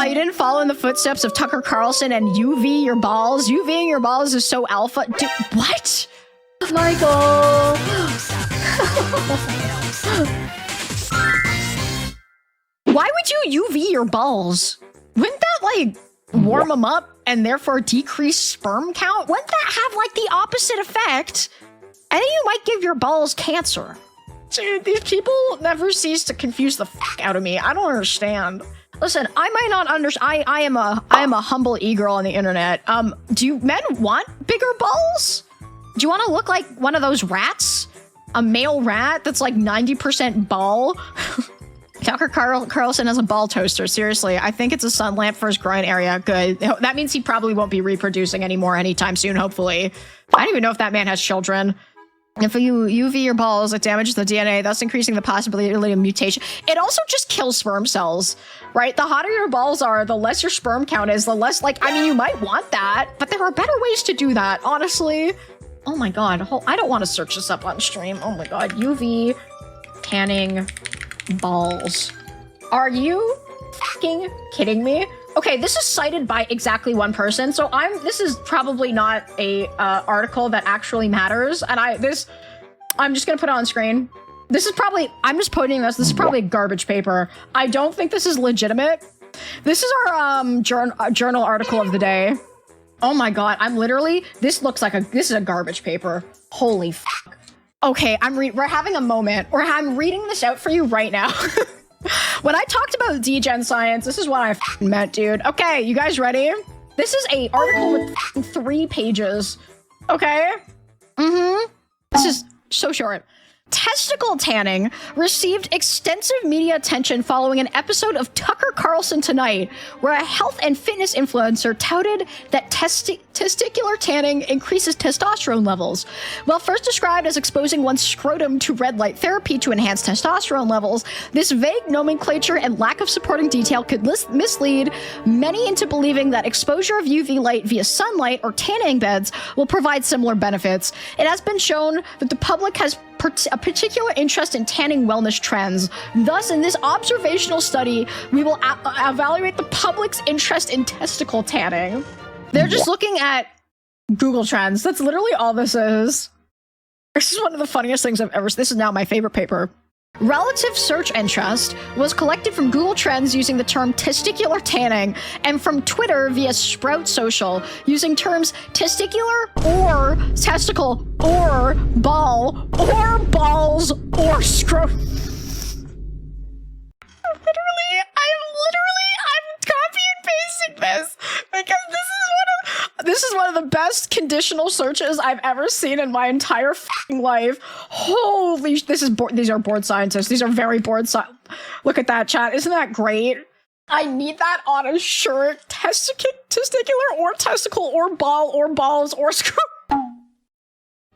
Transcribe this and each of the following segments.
Oh, you didn't follow in the footsteps of Tucker Carlson and UV your balls? UVing your balls is so alpha. Dude, what? Michael! Why would you UV your balls? Wouldn't that, like, warm them up and therefore decrease sperm count? Wouldn't that have, like, the opposite effect? And then you might give your balls cancer. Dude, these people never cease to confuse the fuck out of me. I don't understand. Listen, I might not understand. I am a humble e-girl on the internet. Do men want bigger balls? Do you want to look like one of those rats? A male rat that's like 90% ball? Tucker Carlson has a ball toaster. Seriously, I think it's a sun lamp for his groin area. Good. That means he probably won't be reproducing anymore anytime soon, hopefully. I don't even know if that man has children. If you UV your balls, it damages the DNA, thus increasing the possibility of mutation. It also just kills sperm cells, right? The hotter your balls are, the less your sperm count is, the less, like, I mean, you might want that, but there are better ways to do that, honestly. Oh my god, I don't want to search this up on stream. Oh my god, UV tanning balls. Are you fucking kidding me? Okay, this is cited by exactly one person, so this is probably not a article that actually matters, and I'm just gonna put it on screen. This is probably, I'm just putting this is probably garbage paper. I don't think this is legitimate. This is our journal article of the day. Oh my god, this is a garbage paper. Holy fuck. Okay, we're having a moment, or I'm reading this out for you right now. When I talked about degen science, this is what I meant, dude. Okay, you guys ready? This is a article with 3 pages. Okay? This is so short. Testicle tanning received extensive media attention following an episode of Tucker Carlson Tonight, where a health and fitness influencer touted that testicular tanning increases testosterone levels. While first described as exposing one's scrotum to red light therapy to enhance testosterone levels, this vague nomenclature and lack of supporting detail could mislead many into believing that exposure of UV light via sunlight or tanning beds will provide similar benefits. It has been shown that the public has a particular interest in tanning wellness trends. Thus, in this observational study, we will evaluate the public's interest in testicle tanning. They're just looking at Google Trends. That's literally all this is. This is one of the funniest things I've ever seen. This is now my favorite paper. Relative search interest was collected from Google Trends using the term testicular tanning and from Twitter via Sprout Social using terms testicular or testicle or ball or balls or scrotum. I'm copy and pasting this because this is one of the best conditional searches I've ever seen in my entire fucking life. Holy, these are bored scientists. These are very bored Look at that, chat. Isn't that great? I need that on a shirt. Testicular or testicle or ball or balls or screw.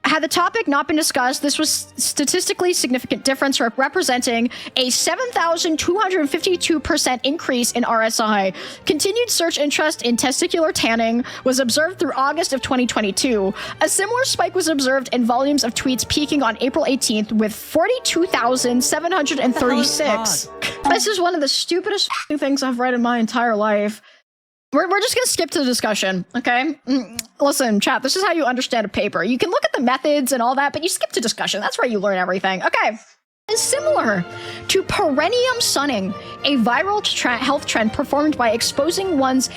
Had the topic not been discussed, this was statistically significant difference representing a 7,252% increase in RSI. Continued search interest in testicular tanning was observed through August of 2022. A similar spike was observed in volumes of tweets peaking on April 18th with 42,736. This is one of the stupidest things I've read in my entire life. We're just gonna skip to the discussion, okay? Listen, chat, this is how you understand a paper. You can look at the methods and all that, but you skip to discussion. That's where you learn everything. Okay. Is similar to perineum sunning, a viral health trend performed by exposing one's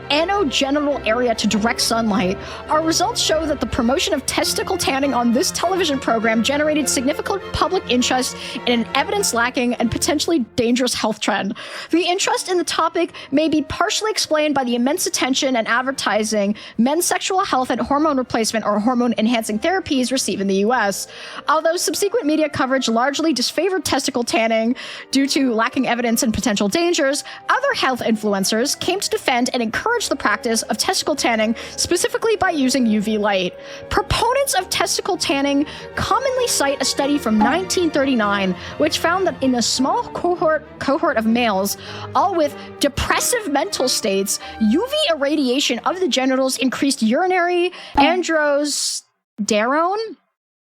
anogenital area to direct sunlight. Our results show that the promotion of testicle tanning on this television program generated significant public interest in an evidence-lacking and potentially dangerous health trend. The interest in the topic may be partially explained by the immense attention and advertising men's sexual health and hormone replacement or hormone-enhancing therapies receive in the US. Although subsequent media coverage largely disfavored testicle tanning due to lacking evidence and potential dangers, other health influencers came to defend and encourage the practice of testicle tanning, specifically by using UV light. Proponents of testicle tanning commonly cite a study from 1939, which found that in a small cohort of males, all with depressive mental states, UV irradiation of the genitals increased urinary androstenedione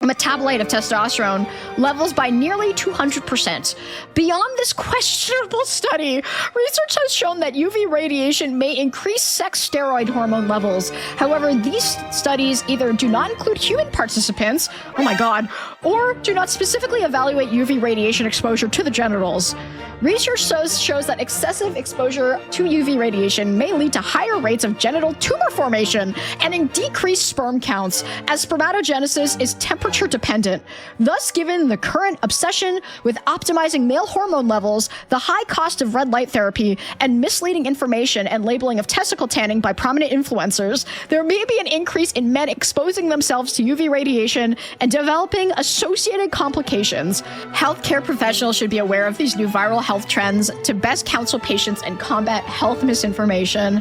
metabolite of testosterone levels by nearly 200%. Beyond this questionable study, research has shown that UV radiation may increase sex steroid hormone levels. However, these studies either do not include human participants, oh my god, or do not specifically evaluate UV radiation exposure to the genitals. Research shows that excessive exposure to UV radiation may lead to higher rates of genital tumor formation and in decreased sperm counts, as spermatogenesis is temperature dependent. Thus, given the current obsession with optimizing male hormone levels, the high cost of red light therapy, and misleading information and labeling of testicle tanning by prominent influencers, there may be an increase in men exposing themselves to UV radiation and developing associated complications. Healthcare professionals should be aware of these new viral health trends to best counsel patients and combat health misinformation.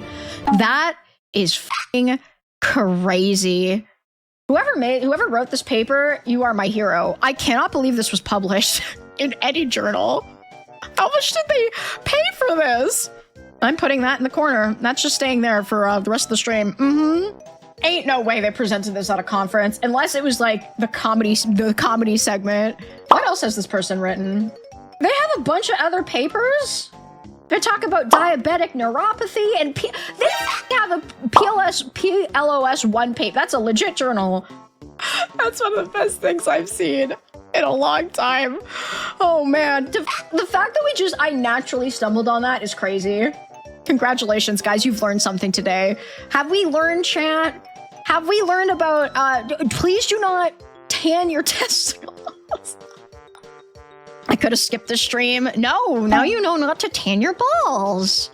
That is f***ing crazy. Whoever wrote this paper, you are my hero. I cannot believe this was published in any journal. How much did they pay for this? I'm putting that in the corner. That's just staying there for the rest of the stream. Ain't no way they presented this at a conference, unless it was like the comedy segment. What else has this person written? They have a bunch of other papers. They talk about diabetic neuropathy and they have a PLOS1 paper. That's a legit journal. That's one of the best things I've seen in a long time. Oh man, the fact that I naturally stumbled on that is crazy. Congratulations, guys, you've learned something today. Have we learned, chat? Have we learned about, please do not tan your testicles. I could have skipped the stream. No, now you know not to tan your balls.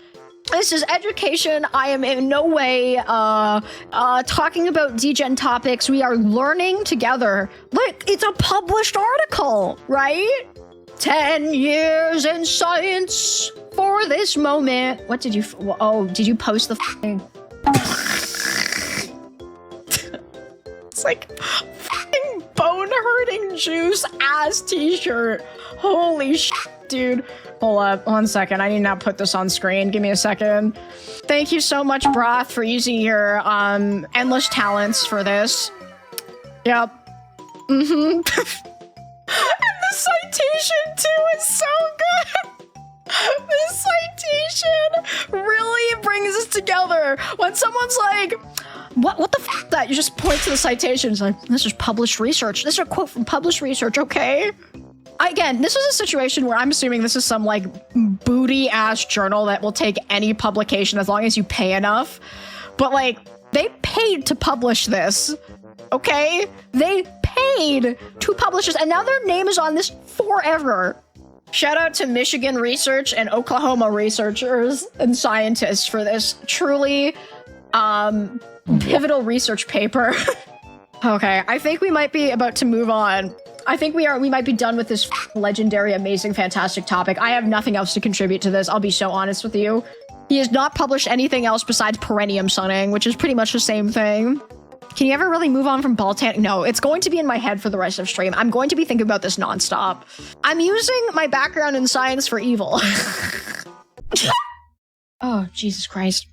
This is education. I am in no way talking about degen topics. We are learning together. Look, it's a published article, right? 10 years in science for this moment. What did you... Oh, did you post the thing? It's like fucking bone-hurting juice ass t-shirt. Holy shit, dude. Hold up, 1 second. I need to now put this on screen. Give me a second. Thank you so much, Broth, for using your endless talents for this. Yep. And the citation too is so good. This citation really brings us together. When someone's like, what the f that? You just point to the citation. It's like, this is published research. This is a quote from published research, okay? Again, this is a situation where I'm assuming this is some like booty-ass journal that will take any publication as long as you pay enough. But like, they paid to publish this, okay? They paid to publish this, and now their name is on this forever. Shout out to Michigan research and Oklahoma researchers and scientists for this truly pivotal research paper. Okay, I think we might be about to move on. I think we might be done with this legendary, amazing, fantastic topic. I have nothing else to contribute to this. I'll be so honest with you. He has not published anything else besides perineum sunning, which is pretty much the same thing. Can you ever really move on from ball tanning? No, it's going to be in my head for the rest of stream. I'm going to be thinking about this nonstop. I'm using my background in science for evil. Oh, Jesus Christ.